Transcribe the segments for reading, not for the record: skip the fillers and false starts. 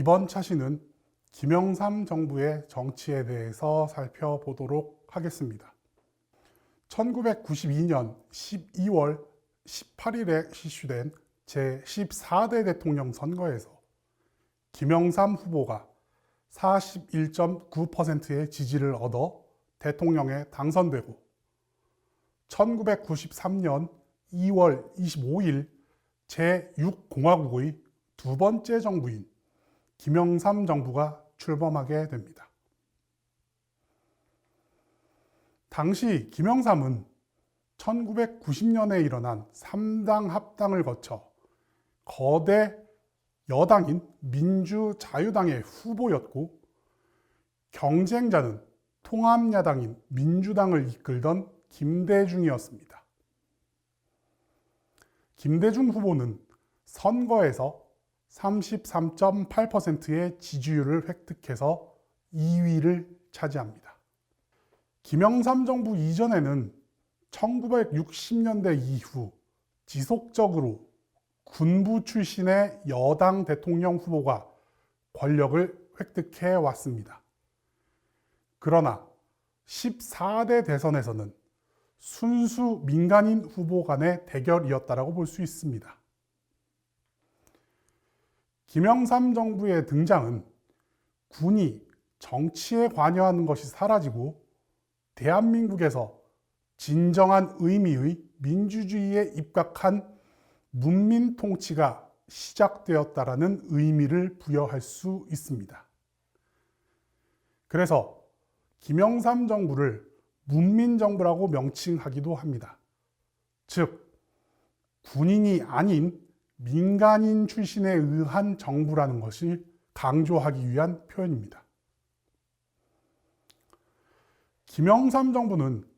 이번 차시는 김영삼 정부의 정치에 대해서 살펴보도록 하겠습니다. 1992년 12월 18일에 실시된 제14대 대통령 선거에서 김영삼 후보가 41.9%의 지지를 얻어 대통령에 당선되고 1993년 2월 25일 제6공화국의 두 번째 정부인 김영삼 정부가 출범하게 됩니다. 당시 김영삼은 1990년에 일어난 3당 합당을 거쳐 거대 여당인 민주자유당의 후보였고, 경쟁자는 통합야당인 민주당을 이끌던 김대중이었습니다. 김대중 후보는 선거에서 33.8%의 지지율을 획득해서 2위를 차지합니다. 김영삼 정부 이전에는 1960년대 이후 지속적으로 군부 출신의 여당 대통령 후보가 권력을 획득해 왔습니다. 그러나 14대 대선에서는 순수 민간인 후보 간의 대결이었다고 볼 수 있습니다. 김영삼 정부의 등장은 군이 정치에 관여하는 것이 사라지고 대한민국에서 진정한 의미의 민주주의에 입각한 문민 통치가 시작되었다라는 의미를 부여할 수 있습니다. 그래서 김영삼 정부를 문민정부라고 명칭하기도 합니다. 즉, 군인이 아닌 민간인 출신에 의한 정부라는 것을 강조하기 위한 표현입니다. 김영삼 정부는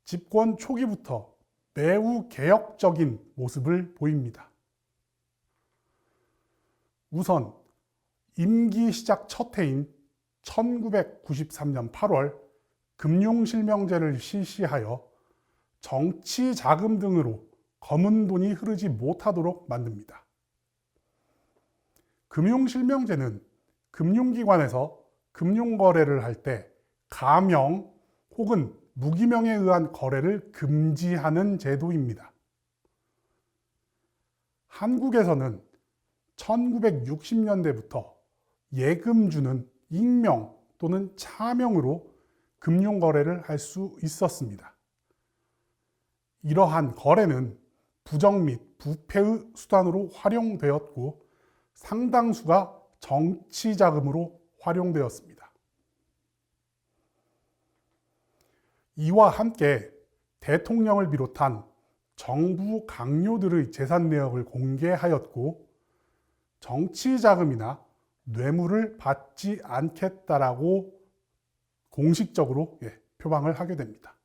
집권 초기부터 매우 개혁적인 모습을 보입니다. 우선 임기 시작 첫 해인 1993년 8월 금융실명제를 실시하여 정치 자금 등으로 검은 돈이 흐르지 못하도록 만듭니다. 금융실명제는 금융기관에서 금융거래를 할 때 가명 혹은 무기명에 의한 거래를 금지하는 제도입니다. 한국에서는 1960년대부터 예금주는 익명 또는 차명으로 금융거래를 할 수 있었습니다. 이러한 거래는 부정 및 부패의 수단으로 활용되었고 상당수가 정치자금으로 활용되었습니다. 이와 함께 대통령을 비롯한 정부 강요들의 재산 내역을 공개하였고 정치자금이나 뇌물을 받지 않겠다라고 공식적으로 표방을 하게 됩니다.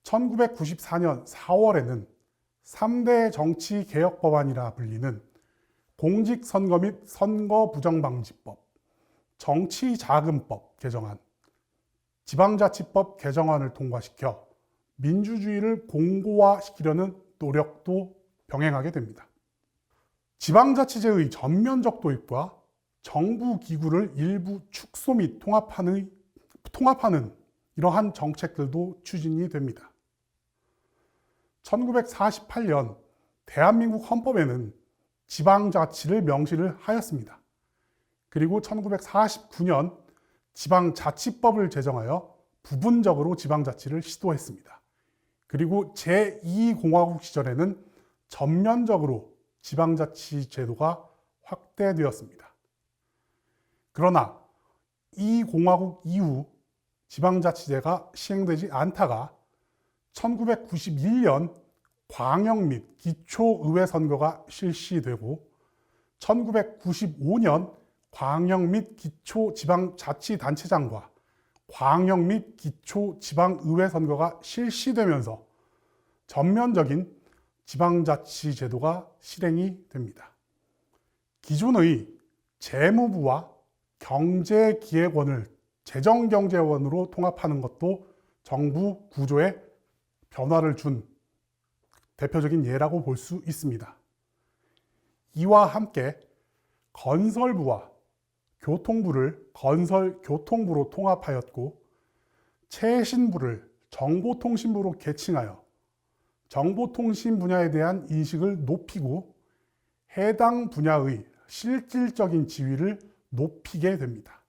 1994년 4월에는 3대 정치개혁법안이라 불리는 공직선거 및 선거부정방지법, 정치자금법 개정안, 지방자치법 개정안을 통과시켜 민주주의를 공고화시키려는 노력도 병행하게 됩니다. 지방자치제의 전면적 도입과 정부 기구를 일부 축소 및 통합하는 이러한 정책들도 추진이 됩니다. 1948년 대한민국 헌법에는 지방자치를 명시를 하였습니다. 그리고 1949년 지방자치법을 제정하여 부분적으로 지방자치를 시도했습니다. 그리고 제2공화국 시절에는 전면적으로 지방자치 제도가 확대되었습니다. 그러나 이 공화국 이후 지방자치제가 시행되지 않다가 1991년 광역 및 기초의회 선거가 실시되고 1995년 광역 및 기초지방자치단체장과 광역 및 기초지방의회 선거가 실시되면서 전면적인 지방자치 제도가 실행이 됩니다. 기존의 재무부와 경제기획원을 재정경제원으로 통합하는 것도 정부 구조에 변화를 준 대표적인 예라고 볼 수 있습니다. 이와 함께 건설부와 교통부를 건설교통부로 통합하였고 최신부를 정보통신부로 개칭하여 정보통신 분야에 대한 인식을 높이고 해당 분야의 실질적인 지위를 높이게 됩니다.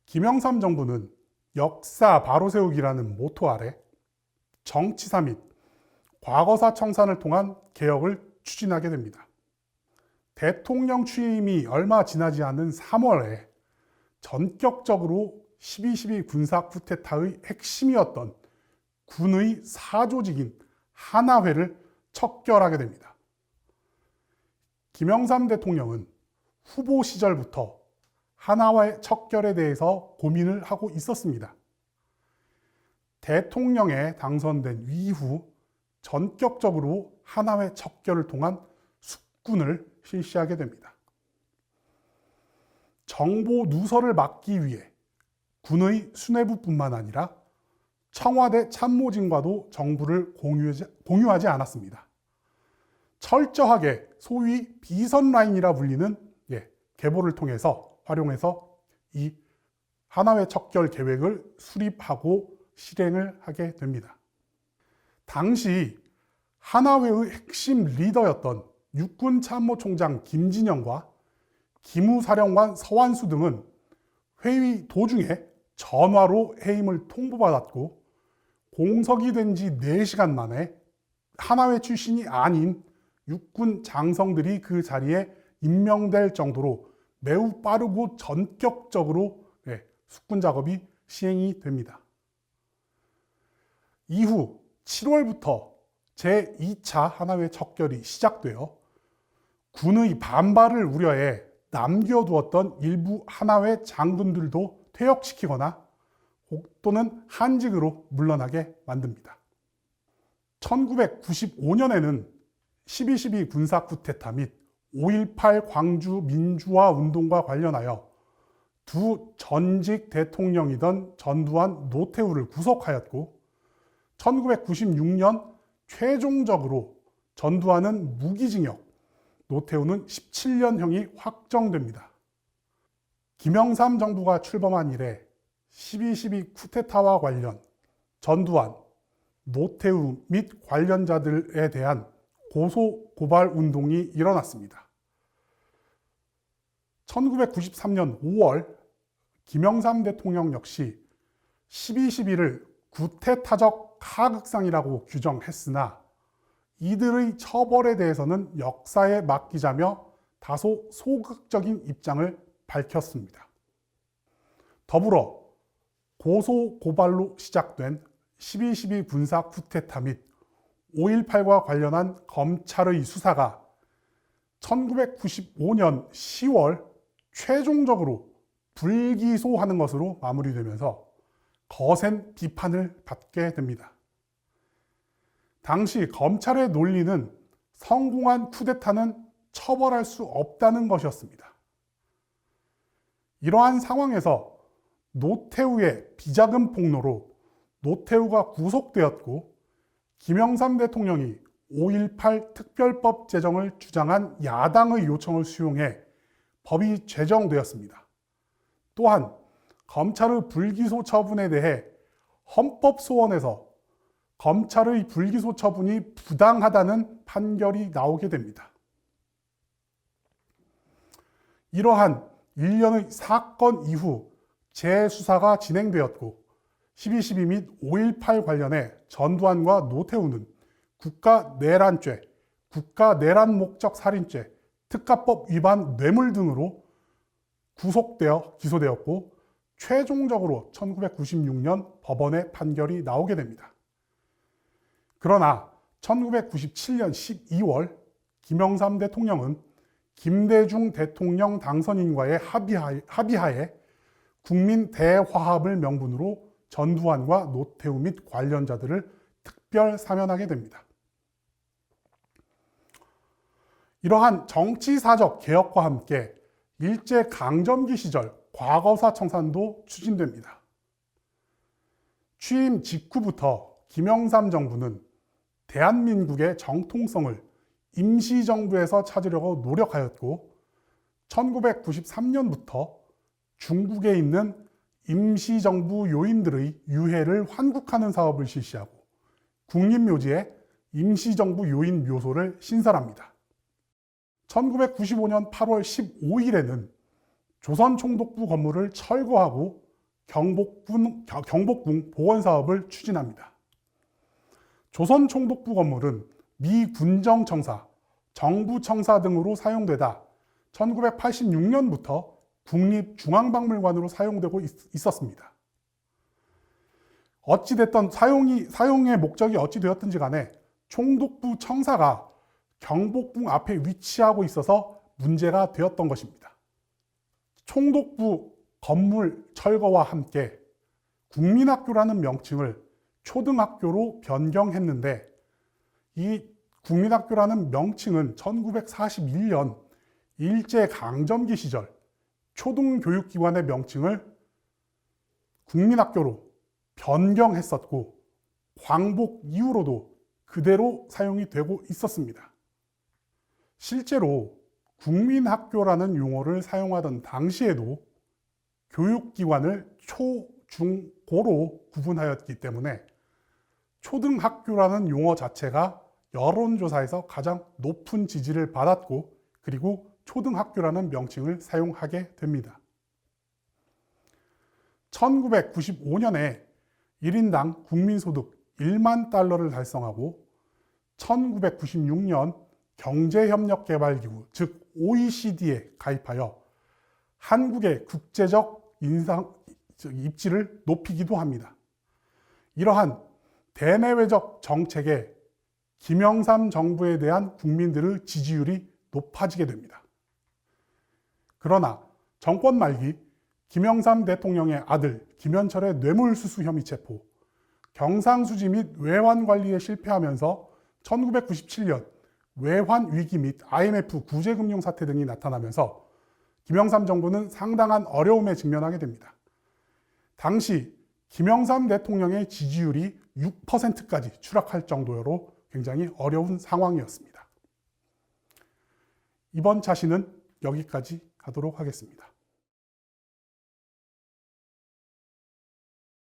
김영삼 정부는 역사 바로세우기라는 모토 아래 정치사 및 과거사 청산을 통한 개혁을 추진하게 됩니다. 대통령 취임이 얼마 지나지 않은 3월에 전격적으로 12.12 군사 쿠데타의 핵심이었던 군의 사조직인 하나회를 척결하게 됩니다. 김영삼 대통령은 후보 시절부터 하나회 척결에 대해서 고민을 하고 있었습니다. 대통령에 당선된 이후 전격적으로 하나회 척결을 통한 숙군을 실시하게 됩니다. 정보 누설을 막기 위해 군의 수뇌부뿐만 아니라 청와대 참모진과도 정보를 공유하지 않았습니다. 철저하게 소위 비선 라인이라 불리는 계보를 활용해서 이 하나회 척결 계획을 수립하고 실행을 하게 됩니다. 당시 하나회의 핵심 리더였던 육군참모총장 김진영과 기무사령관 서완수 등은 회의 도중에 전화로 해임을 통보받았고 공석이 된 지 4시간 만에 하나회 출신이 아닌 육군 장성들이 그 자리에 임명될 정도로 매우 빠르고 전격적으로 숙군 작업이 시행이 됩니다. 이후 7월부터 제2차 하나회 척결이 시작되어 군의 반발을 우려해 남겨두었던 일부 하나회 장군들도 퇴역시키거나 또는 한직으로 물러나게 만듭니다. 1995년에는 12.12 군사 쿠데타 및 5.18 광주 민주화 운동과 관련하여 두 전직 대통령이던 전두환, 노태우를 구속하였고 1996년 최종적으로 전두환은 무기징역, 노태우는 17년형이 확정됩니다. 김영삼 정부가 출범한 이래 12.12 쿠데타와 관련 전두환, 노태우 및 관련자들에 대한 고소 고발 운동이 일어났습니다. 1993년 5월 김영삼 대통령 역시 12.12를 구테타적 하극상이라고 규정했으나 이들의 처벌에 대해서는 역사에 맡기자며 다소 소극적인 입장을 밝혔습니다. 더불어 고소 고발로 시작된 12.12 군사 쿠데타 및 5.18과 관련한 검찰의 수사가 1995년 10월 최종적으로 불기소하는 것으로 마무리되면서 거센 비판을 받게 됩니다. 당시 검찰의 논리는 성공한 쿠데타는 처벌할 수 없다는 것이었습니다. 이러한 상황에서 노태우의 비자금 폭로로 노태우가 구속되었고 김영삼 대통령이 5.18 특별법 제정을 주장한 야당의 요청을 수용해 법이 제정되었습니다. 또한 검찰의 불기소 처분에 대해 헌법소원에서 검찰의 불기소 처분이 부당하다는 판결이 나오게 됩니다. 이러한 일련의 사건 이후 재수사가 진행되었고 12.12 및 5.18 관련해 전두환과 노태우는 국가내란죄, 국가내란 목적 살인죄, 특가법 위반 뇌물 등으로 구속되어 기소되었고 최종적으로 1996년 법원의 판결이 나오게 됩니다. 그러나 1997년 12월 김영삼 대통령은 김대중 대통령 당선인과의 합의하에 국민 대화합을 명분으로 전두환과 노태우 및 관련자들을 특별 사면하게 됩니다. 이러한 정치사적 개혁과 함께 일제강점기 시절 과거사 청산도 추진됩니다. 취임 직후부터 김영삼 정부는 대한민국의 정통성을 임시정부에서 찾으려고 노력하였고 1993년부터 중국에 있는 임시정부 요인들의 유해를 환국하는 사업을 실시하고 국립묘지에 임시정부 요인 묘소를 신설합니다. 1995년 8월 15일에는 조선총독부 건물을 철거하고 경복궁 복원사업을 추진합니다. 조선총독부 건물은 미 군정청사, 정부청사 등으로 사용되다 1986년부터 국립중앙박물관으로 사용되고 있었습니다. 어찌됐든 사용의 목적이 어찌되었든지 간에 총독부 청사가 경복궁 앞에 위치하고 있어서 문제가 되었던 것입니다. 총독부 건물 철거와 함께 국민학교라는 명칭을 초등학교로 변경했는데 이 국민학교라는 명칭은 1941년 일제강점기 시절 초등교육기관의 명칭을 국민학교로 변경했었고 광복 이후로도 그대로 사용이 되고 있었습니다. 실제로 국민학교라는 용어를 사용하던 당시에도 교육기관을 초, 중, 고로 구분하였기 때문에 초등학교라는 용어 자체가 여론조사에서 가장 높은 지지를 받았고 그리고 초등학교라는 명칭을 사용하게 됩니다. 1995년에 1인당 국민소득 1만 달러를 달성하고 1996년 경제협력개발기구 즉 OECD에 가입하여 한국의 국제적 입지를 높이기도 합니다. 이러한 대내외적 정책에 김영삼 정부에 대한 국민들의 지지율이 높아지게 됩니다. 그러나 정권 말기 김영삼 대통령의 아들 김현철의 뇌물수수 혐의 체포, 경상수지 및 외환 관리에 실패하면서 1997년 외환 위기 및 IMF 구제금융 사태 등이 나타나면서 김영삼 정부는 상당한 어려움에 직면하게 됩니다. 당시 김영삼 대통령의 지지율이 6%까지 추락할 정도로 굉장히 어려운 상황이었습니다. 이번 차시는 여기까지 하도록 하겠습니다.